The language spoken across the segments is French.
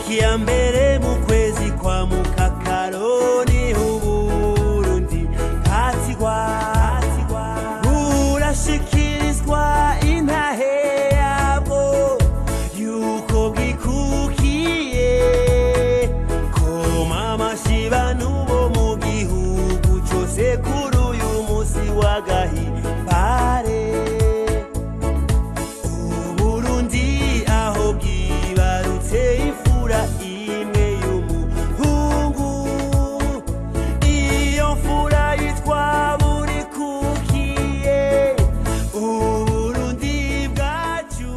Itariki ya mbere mu kwezi kwa Mukakaro niho Uburundi bwatigwa burashikirizwa intahe yabwo yuko bwikukiye koma amashi bantu bo mu gihugu cose kuri uyu musi w'agahimbare. Uburundi aho bwibarutse imfura imwe y'umuhungu, iyo mfura yitwa Burikukiye. Uburundi bwacu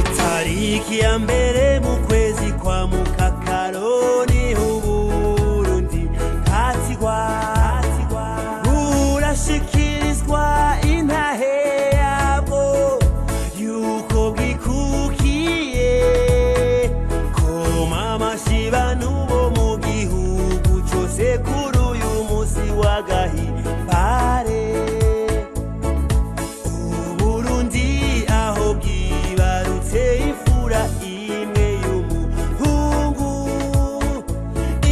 itariki ya mbere mu kwezi kwa Mukakaro niho Uburundi bwatigwa burashikirizwa intahe yabwo yuko bwikukiye koma amashi bantu bo mu gihugu cose kuri uyu musi w'agahimbare. Uburundi aho bwibarutse imfura imwe y'umuhungu,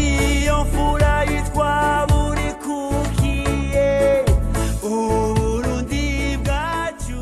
iyo mfura yitwa Burikukiye. Uburundi bwacu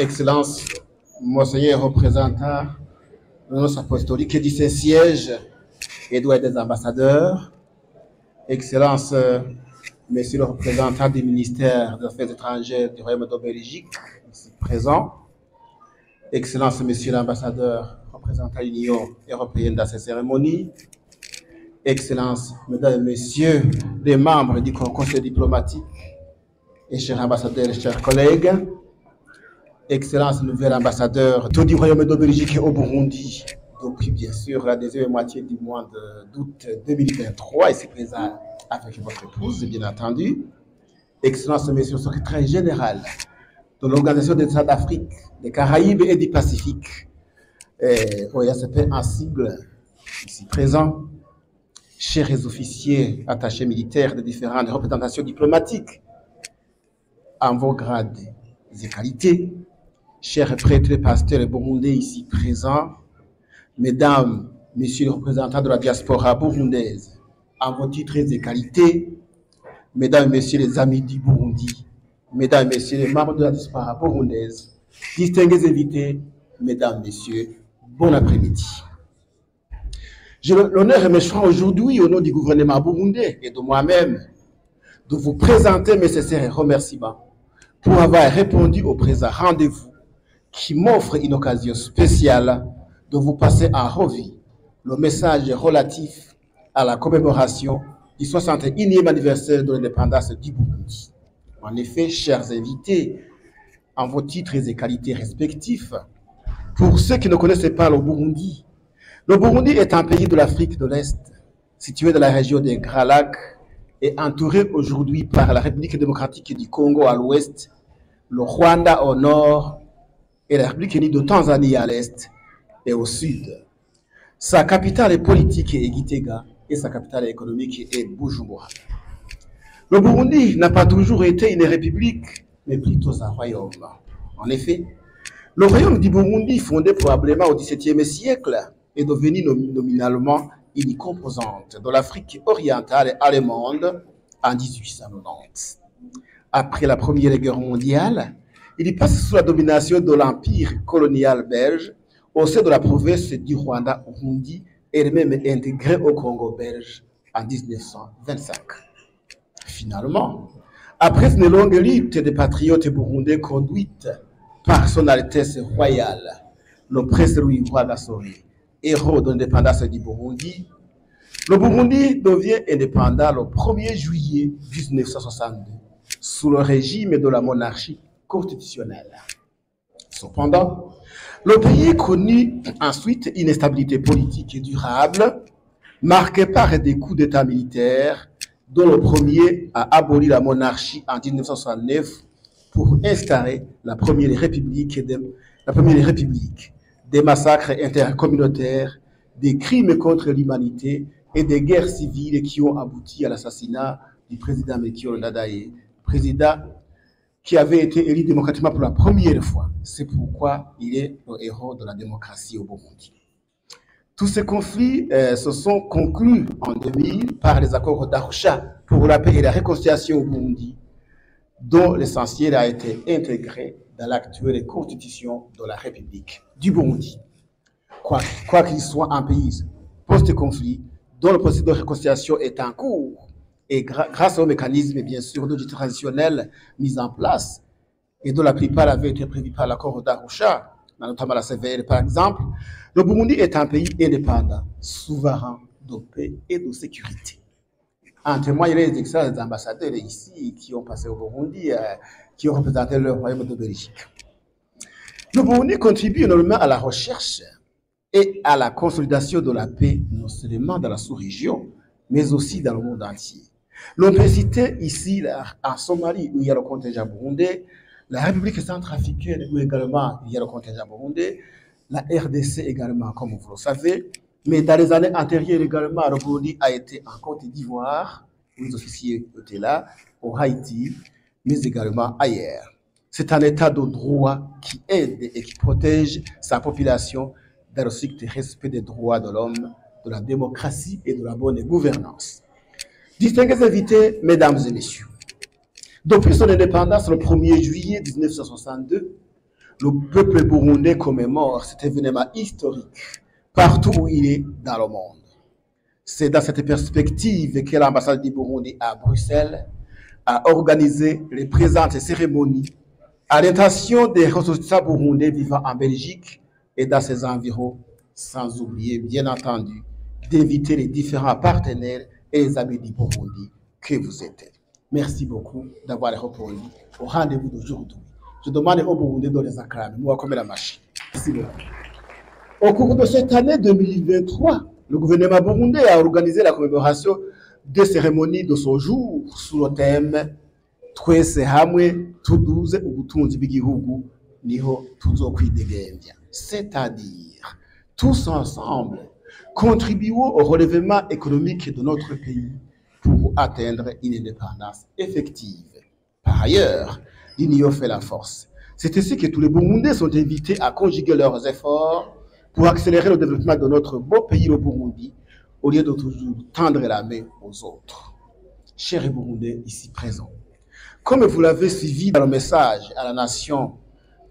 Excellences, Monseigneur représentant de notre apostolique du Saint-Siège et doit des ambassadeurs, Excellences, Messieurs le représentant du ministère des Affaires étrangères du Royaume de Belgique, ici présent, Excellences, Monsieur l'ambassadeur représentant l'Union européenne dans ces cérémonies, Excellences, Mesdames et Messieurs les membres du Conseil diplomatique et chers ambassadeurs et chers collègues, Excellences, nouvel ambassadeur du Royaume de Belgique au Burundi, depuis bien sûr la deuxième moitié du mois d'août 2023, ici présent avec votre épouse, bien entendu. Excellences, Monsieur le secrétaire général de l'Organisation des États d'Afrique, des Caraïbes et du Pacifique, OASP en sigle, ici présent. Chers officiers attachés militaires de différentes représentations diplomatiques, en vos grades et qualités, chers prêtres et pasteurs burundais ici présents, mesdames, messieurs les représentants de la diaspora burundaise, en vos titres et qualités, mesdames et messieurs les amis du Burundi, mesdames et messieurs les membres de la diaspora burundaise, distingués invités, mesdames, messieurs, bon après-midi. J'ai l'honneur et mes choix aujourd'hui, au nom du gouvernement burundais et de moi-même, de vous présenter mes sincères remerciements pour avoir répondu au présent rendez-vous qui m'offre une occasion spéciale de vous passer en revue le message relatif à la commémoration du 61e anniversaire de l'indépendance du Burundi. En effet, chers invités, en vos titres et qualités respectifs, pour ceux qui ne connaissaient pas le Burundi est un pays de l'Afrique de l'Est, situé dans la région des Grands Lacs et entouré aujourd'hui par la République démocratique du Congo à l'ouest, le Rwanda au nord et la République unie de Tanzanie à l'est et au sud. Sa capitale politique est Gitega et sa capitale économique est Bujumbura. Le Burundi n'a pas toujours été une république, mais plutôt un royaume. En effet, le royaume du Burundi, fondé probablement au XVIIe siècle, est devenu nominalement une composante de l'Afrique orientale et allemande en 1890. Après la Première Guerre mondiale, il passe sous la domination de l'Empire colonial belge au sein de la province du Rwanda-Urundi, elle-même intégrée au Congo belge en 1925. Finalement, après une longue lutte des patriotes burundais conduite par son Altesse royale, le prince Louis Rwagasore, héros de l'indépendance du Burundi, le Burundi devient indépendant le 1er juillet 1962 sous le régime de la monarchie constitutionnelle. Cependant, le pays connut ensuite une instabilité politique durable, marquée par des coups d'État militaires, dont le premier a aboli la monarchie en 1969 pour instaurer la Première République, des massacres intercommunautaires, des crimes contre l'humanité et des guerres civiles qui ont abouti à l'assassinat du président Melchior Ndadaye, président qui avait été élu démocratiquement pour la première fois. C'est pourquoi il est le héros de la démocratie au Burundi. Tous ces conflits se sont conclus en 2000 par les accords d'Arusha pour la paix et la réconciliation au Burundi, dont l'essentiel a été intégré dans l'actuelle constitution de la République du Burundi. Quoi qu'il soit un pays post-conflit, dont le processus de réconciliation est en cours, et grâce aux mécanismes, bien sûr, traditionnels mis en place, et dont la plupart avaient été prévus par l'accord d'Arusha, notamment la CVL par exemple, le Burundi est un pays indépendant, souverain, de paix et de sécurité. En témoignent les excellents ambassadeurs ici qui ont passé au Burundi, qui ont représenté le royaume de Belgique. Le Burundi contribue énormément à la recherche et à la consolidation de la paix, non seulement dans la sous-région, mais aussi dans le monde entier. L'on peut citer ici, en Somalie, où il y a le contingent burundais, la République centrafricaine, où également il y a le contingent burundais, la RDC également, comme vous le savez, mais dans les années antérieures également, le Burundi a été en Côte d'Ivoire, où les officiers étaient là, au Haïti, mais également ailleurs. C'est un état de droit qui aide et qui protège sa population dans le strict respect des droits de l'homme, de la démocratie et de la bonne gouvernance. Distingués invités, mesdames et messieurs, depuis son indépendance le 1er juillet 1962, le peuple burundais commémore cet événement historique partout où il est dans le monde. C'est dans cette perspective que l'ambassade du Burundi à Bruxelles a organisé les présentes cérémonies à l'intention des ressortissants burundais vivant en Belgique et dans ses environs, sans oublier, bien entendu, d'inviter les différents partenaires et les amis du Burundi que vous êtes. Merci beaucoup d'avoir répondu au rendez-vous d'aujourd'hui. Je demande au Burundi de les acclamer. Moi, comme la machine. Merci beaucoup. Au cours de cette année 2023, le gouvernement burundais a organisé la commémoration des cérémonies de ce jour sous le thème Twese hamwe tuduze ubutunzi bw'igihugu niho tuzokwidegembya, c'est-à-dire tous ensemble contribuons au relèvement économique de notre pays pour atteindre une indépendance effective. Par ailleurs, l'union fait la force. C'est ainsi que tous les Burundais sont invités à conjuguer leurs efforts pour accélérer le développement de notre beau pays, le Burundi, au lieu de toujours tendre la main aux autres. Chers Burundais ici présents, comme vous l'avez suivi dans le message à la nation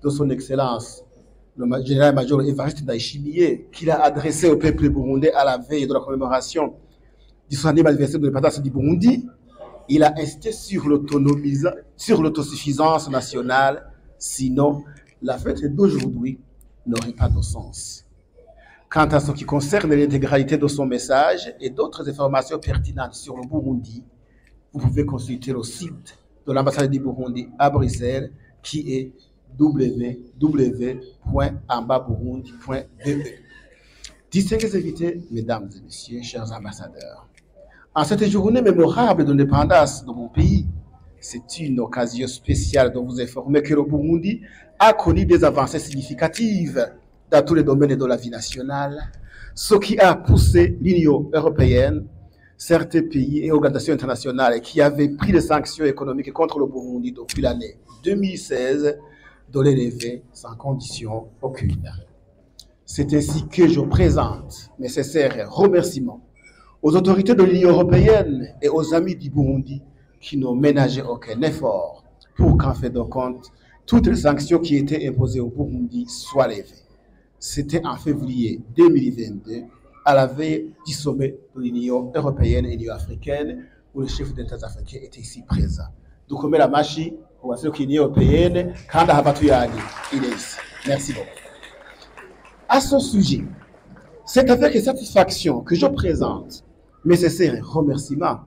de son Excellence, le général-major Évariste Ndayishimiye, qu'il a adressé au peuple burundais à la veille de la commémoration du 70e anniversaire de l'indépendance du Burundi, il a insisté sur l'autosuffisance nationale, sinon la fête d'aujourd'hui n'aurait pas de sens. Quant à ce qui concerne l'intégralité de son message et d'autres informations pertinentes sur le Burundi, vous pouvez consulter le site de l'ambassade du Burundi à Bruxelles qui est www.ambaburundi.be. Distingués invités, mesdames et messieurs, chers ambassadeurs, en cette journée mémorable d'indépendance de mon pays, c'est une occasion spéciale de vous informer que le Burundi a connu des avancées significatives dans tous les domaines de la vie nationale, ce qui a poussé l'Union européenne, certains pays et organisations internationales qui avaient pris des sanctions économiques contre le Burundi depuis l'année 2016 de les lever sans condition aucune. C'est ainsi que je présente mes sincères remerciements aux autorités de l'Union européenne et aux amis du Burundi qui n'ont ménagé aucun effort pour qu'en fait de compte, toutes les sanctions qui étaient imposées au Burundi soient levées. C'était en février 2022, à la veille du sommet de l'Union européenne et l'Union africaine, où le chef d'État africain était ici présent. Donc, comme la machine, on va dire que l'Union européenne, quand il est ici. Merci beaucoup. À ce sujet, c'est avec satisfaction que je présente mes sincères remerciements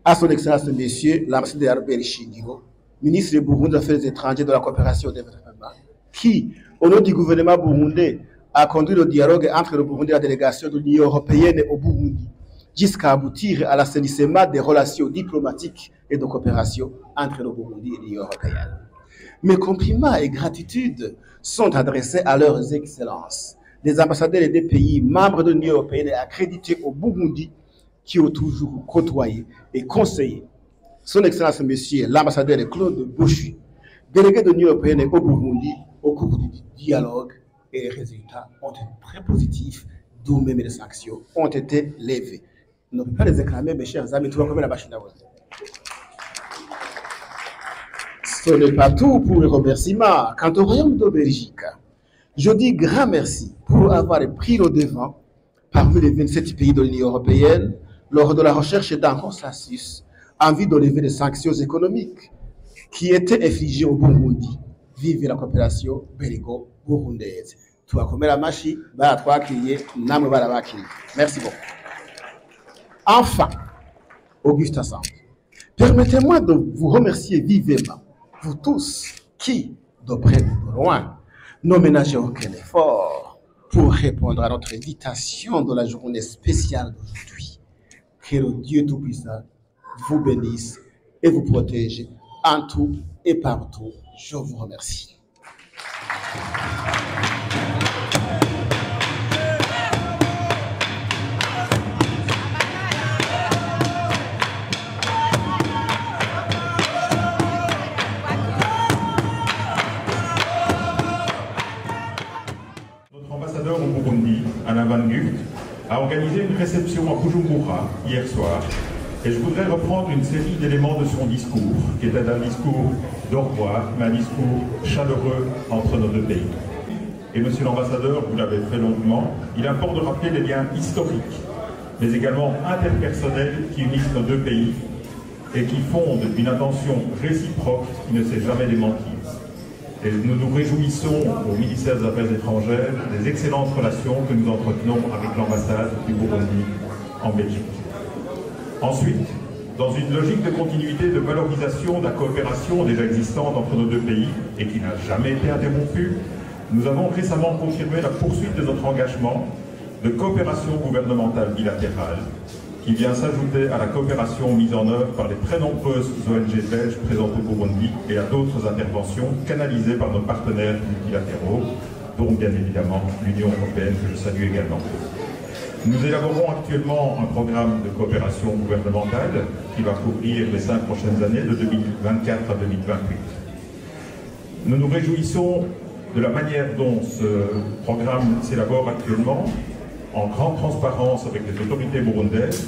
à son Excellence Monsieur l'ambassadeur Albert Shingiro, ministre du Burundi des Affaires étrangères de la coopération et du développement, qui, au nom du gouvernement burundais, a conduit le dialogue entre le Burundi et la délégation de l'Union européenne au Burundi, jusqu'à aboutir à l'assainissement des relations diplomatiques et de coopération entre le Burundi et l'Union européenne. Mes compliments et gratitudes sont adressés à leurs excellences, des ambassadeurs des pays membres de l'Union européenne et accrédités au Burundi, qui ont toujours côtoyé et conseillé son Excellence Monsieur l'ambassadeur Claude Bouchy, délégué de l'Union européenne au Burundi, au cours du dialogue, et les résultats ont été très positifs, d'où même les sanctions ont été levées. Ne peut pas les acclamer, mes chers amis, tout va comme la machine à voter. Ce n'est pas tout pour les remerciements. Quant au Royaume de Belgique, je dis grand merci pour avoir pris le devant parmi les 27 pays de l'Union européenne lors de la recherche d'un consensus en vue de lever les sanctions économiques qui étaient infligées au Burundi. Vive la coopération belgo-burundaise. Tu vas comme la machine, merci beaucoup. Enfin, Auguste Assange, permettez-moi de vous remercier vivement, vous tous qui, de près ou de loin, n'ont ménagé aucun effort pour répondre à notre invitation de la journée spéciale d'aujourd'hui. Que le Dieu Tout-Puissant vous bénisse et vous protège en tout et partout. Je vous remercie. Notre ambassadeur au Burundi, Alain Van Gucht, a organisé une réception à Bujumbura hier soir Et je voudrais reprendre une série d'éléments de son discours, qui était un discours d'au revoir, mais un discours chaleureux entre nos deux pays. Et monsieur l'ambassadeur, vous l'avez fait longuement, il importe de rappeler les liens historiques, mais également interpersonnels qui unissent nos deux pays et qui fondent une attention réciproque qui ne s'est jamais démentie. Et nous nous réjouissons au ministère des Affaires étrangères des excellentes relations que nous entretenons avec l'ambassade du Burundi en Belgique. Ensuite, dans une logique de continuité de valorisation de la coopération déjà existante entre nos deux pays et qui n'a jamais été interrompue, nous avons récemment confirmé la poursuite de notre engagement de coopération gouvernementale bilatérale qui vient s'ajouter à la coopération mise en œuvre par les très nombreuses ONG belges présentes au Burundi et à d'autres interventions canalisées par nos partenaires multilatéraux, dont bien évidemment l'Union européenne que je salue également. Nous élaborons actuellement un programme de coopération gouvernementale qui va couvrir les 5 prochaines années de 2024 à 2028. Nous nous réjouissons de la manière dont ce programme s'élabore actuellement, en grande transparence avec les autorités burundaises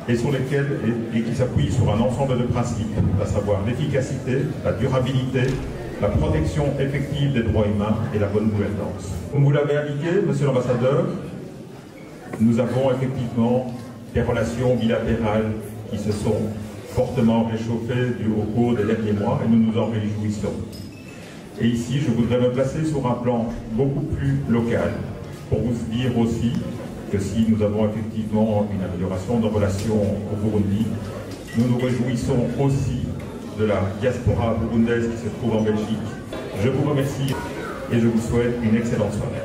et qui s'appuie sur un ensemble de principes, à savoir l'efficacité, la durabilité, la protection effective des droits humains et la bonne gouvernance. Comme vous l'avez indiqué, monsieur l'ambassadeur, nous avons effectivement des relations bilatérales qui se sont fortement réchauffées au cours des derniers mois et nous nous en réjouissons. Et ici, je voudrais me placer sur un plan beaucoup plus local pour vous dire aussi que si nous avons effectivement une amélioration de nos relations au Burundi, nous nous réjouissons aussi de la diaspora burundaise qui se trouve en Belgique. Je vous remercie et je vous souhaite une excellente soirée.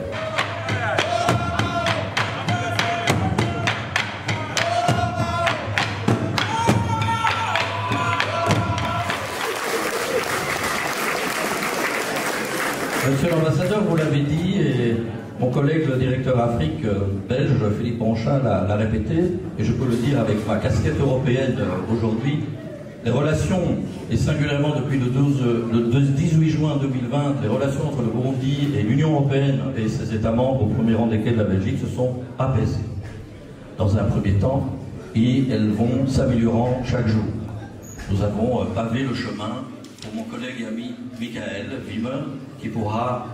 Monsieur l'ambassadeur, vous l'avez dit, et mon collègue le directeur Afrique belge, Philippe Ponchat, l'a répété, et je peux le dire avec ma casquette européenne aujourd'hui, les relations, et singulièrement depuis le 18 juin 2020, les relations entre le Burundi et l'Union européenne et ses États membres, au premier rang desquels la Belgique, se sont apaisées dans un premier temps, et elles vont s'améliorant chaque jour. Nous avons pavé le chemin pour mon collègue et ami Michael Wimmer, qui pourra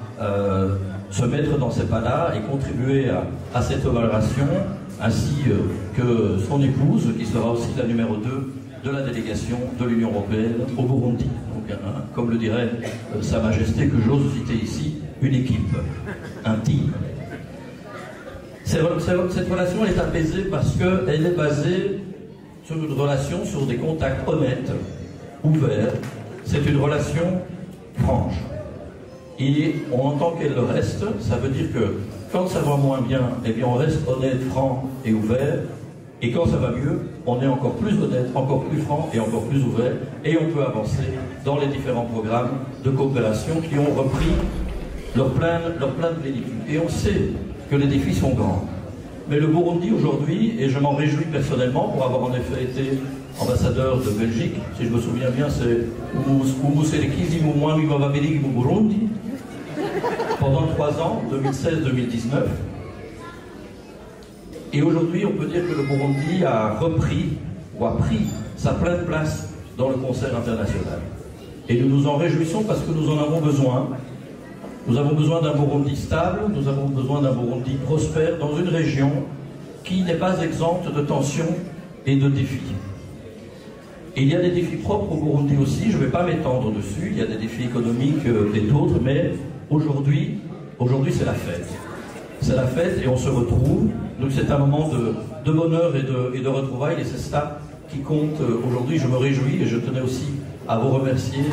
se mettre dans ces pas-là et contribuer à cette valorisation, ainsi que son épouse, qui sera aussi la numéro 2 de la délégation de l'Union européenne au Burundi. Donc, comme le dirait Sa Majesté, que j'ose citer ici, une équipe, un team. Cette relation est apaisée parce qu'elle est basée sur une relation, sur des contacts honnêtes, ouverts. C'est une relation franche. Et on entend qu'elle le reste, ça veut dire que quand ça va moins bien, eh bien on reste honnête, franc et ouvert. Et quand ça va mieux, on est encore plus honnête, encore plus franc et encore plus ouvert. Et on peut avancer dans les différents programmes de coopération qui ont repris leur plein de plénitude. Et on sait que les défis sont grands. Mais le Burundi aujourd'hui, et je m'en réjouis personnellement pour avoir en effet été ambassadeur de Belgique, si je me souviens bien, c'est Burundi, pendant 3 ans, 2016-2019. Et aujourd'hui, on peut dire que le Burundi a repris, ou a pris sa pleine place dans le concert international. Et nous nous en réjouissons parce que nous en avons besoin. Nous avons besoin d'un Burundi stable, nous avons besoin d'un Burundi prospère dans une région qui n'est pas exempte de tensions et de défis. Et il y a des défis propres au Burundi aussi, je ne vais pas m'étendre dessus, il y a des défis économiques et d'autres, mais aujourd'hui c'est la fête. C'est la fête et on se retrouve, donc c'est un moment de bonheur et de retrouvailles et c'est ça qui compte aujourd'hui. Je me réjouis et je tenais aussi à vous remercier.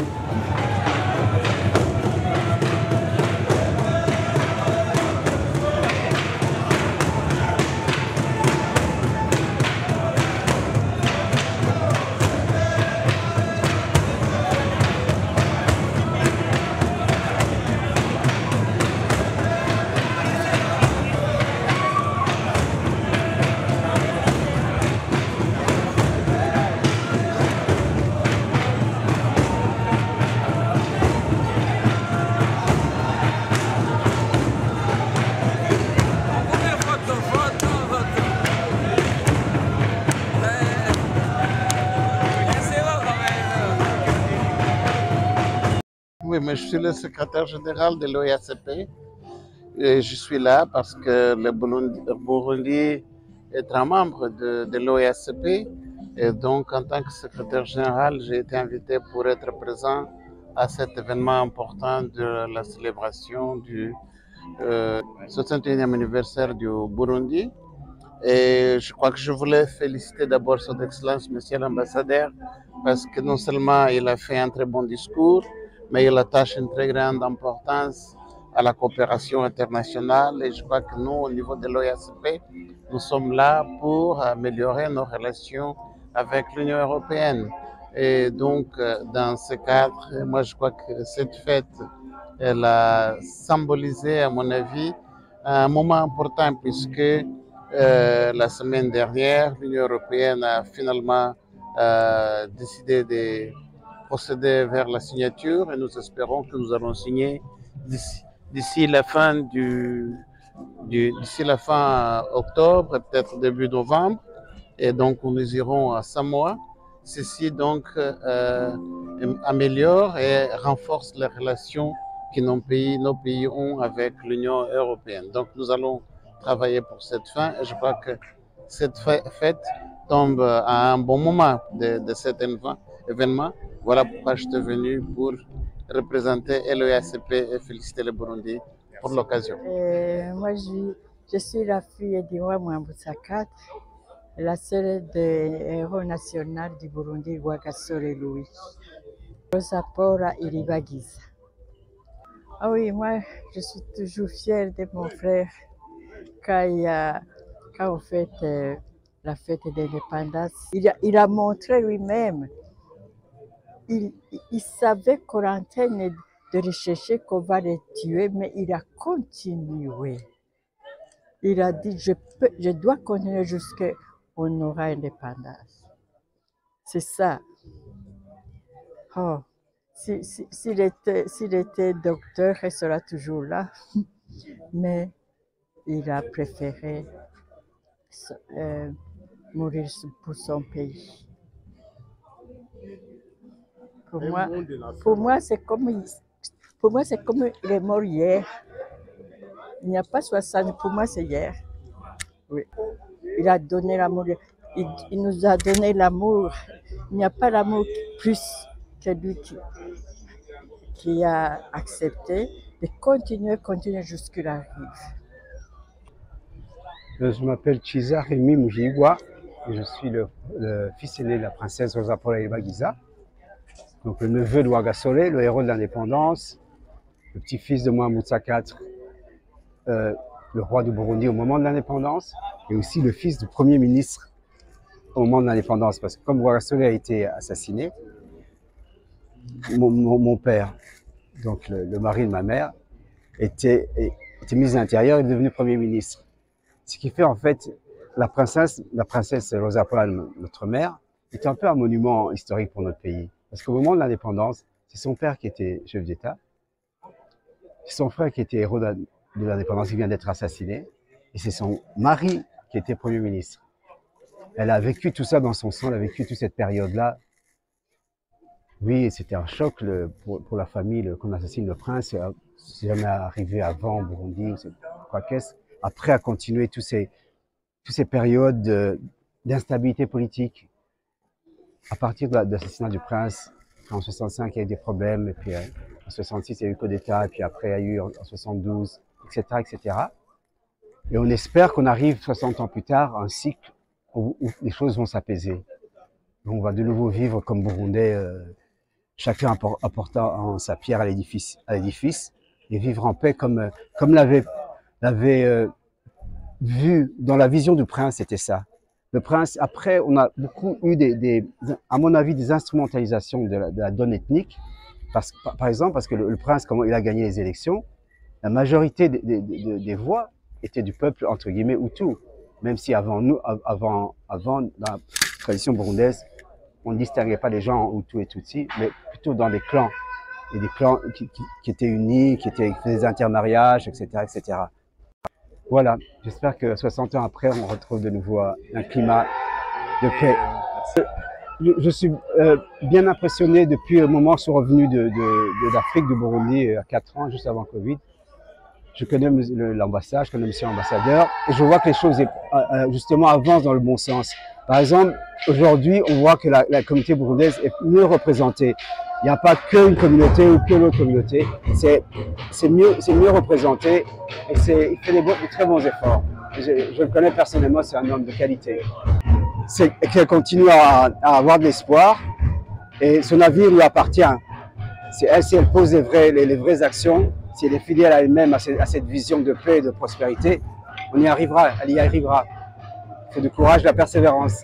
Oui, mais je suis le secrétaire général de l'OIACP et je suis là parce que le Burundi est un membre de l'OIACP et donc en tant que secrétaire général, j'ai été invité pour être présent à cet événement important de la célébration du 61e anniversaire du Burundi. Et je crois que je voulais féliciter d'abord Son Excellence, Monsieur l'Ambassadeur, parce que non seulement il a fait un très bon discours, mais il attache une très grande importance à la coopération internationale. Et je crois que nous, au niveau de l'OIACP, nous sommes là pour améliorer nos relations avec l'Union européenne. Et donc, dans ce cadre, moi, je crois que cette fête, elle a symbolisé, à mon avis, un moment important puisque la semaine dernière, l'Union européenne a finalement décidé de procéder vers la signature et nous espérons que nous allons signer d'ici la fin octobre, peut-être début novembre. Et donc, nous irons à Samoa. Ceci donc améliore et renforce les relations que nos pays ont avec l'Union européenne. Donc, nous allons travailler pour cette fin et je crois que cette fête tombe à un bon moment de cet événement. Voilà pourquoi je suis venu pour représenter l'OIACP et féliciter le Burundi pour l'occasion. Moi, je suis la fille d'Iwa Mwambutsakat, la sœur du héros national du Burundi, Rwagasore Louis. Rosapora Iribagiza. Ah oui, moi, je suis toujours fière de mon frère quand on fait la fête d'indépendance. Il a montré lui-même. Il savait qu'on est en train de rechercher qu'on va les tuer, mais il a continué. Il a dit, je dois continuer jusqu'à on aura indépendance. C'est ça. Oh, s'il était docteur, il sera toujours là. Mais il a préféré mourir pour son pays. Pour moi, c'est comme il est mort hier. Il n'y a pas 60, pour moi, c'est hier. Oui. Il a donné l'amour. Il nous a donné l'amour. Il n'y a pas l'amour plus que lui qui a accepté de continuer jusqu'à la rive. Je m'appelle Chiza Rémi Mujigwa et je suis le fils aîné de la princesse Rosapora Iribagiza. Donc le neveu de Rwagasore, le héros de l'indépendance, le petit-fils de Mwambutsakat, le roi du Burundi au moment de l'indépendance, et aussi le fils du premier ministre au moment de l'indépendance. Parce que comme Rwagasore a été assassiné, mon père, donc le mari de ma mère, était ministre de l'Intérieur et est devenu premier ministre. Ce qui fait en fait, la princesse Rosapora, notre mère, était un peu un monument historique pour notre pays. Parce qu'au moment de l'indépendance, c'est son père qui était chef d'État, c'est son frère qui était héros de l'indépendance qui vient d'être assassiné, et c'est son mari qui était Premier ministre. Elle a vécu tout ça dans son sang, elle a vécu toute cette période-là. Oui, c'était un choc pour la famille qu'on assassine le prince. C'est jamais arrivé avant au Burundi, quoi qu'est-ce. Après, a continué toutes ces périodes d'instabilité politique. À partir de l'assassinat du prince, en 65, il y a eu des problèmes, et puis en 66, il y a eu coup d'État, et puis après, il y a eu en 72, etc., etc. Et on espère qu'on arrive 60 ans plus tard à un cycle où les choses vont s'apaiser. On va de nouveau vivre comme Burundais, chacun apportant sa pierre à l'édifice, et vivre en paix comme l'avait vu dans la vision du prince, c'était ça. Le prince, après, on a beaucoup eu à mon avis, des instrumentalisations de la donne ethnique. Par exemple, parce que le prince, comment il a gagné les élections, la majorité des voix étaient du peuple, entre guillemets, Hutu. Même si avant, dans la tradition burundaise, on ne distinguait pas les gens en Hutu et Tutsi, mais plutôt dans des clans. Et des clans qui étaient unis, qui faisaient des intermariages, etc., etc. Voilà, j'espère que 60 ans après, on retrouve de nouveau un climat de paix. Je suis bien impressionné depuis le moment où je suis revenu d'Afrique, du Burundi, à 4 ans, juste avant le Covid. Je connais l'ambassade, je connais monsieur l'ambassadeur, et je vois que les choses justement avancent dans le bon sens. Par exemple, aujourd'hui, on voit que la communauté burundaise est mieux représentée. Il n'y a pas qu'une communauté ou que l'autre communauté, c'est mieux représenté et il fait de très bons efforts. Je le connais personnellement, c'est un homme de qualité. C'est qu'elle continue à avoir de l'espoir et son avenir lui appartient. C'est elle, si elle pose les vraies actions, si elle est fidèle à elle-même, à cette vision de paix et de prospérité, on y arrivera, elle y arrivera. Il faut du courage, de la persévérance.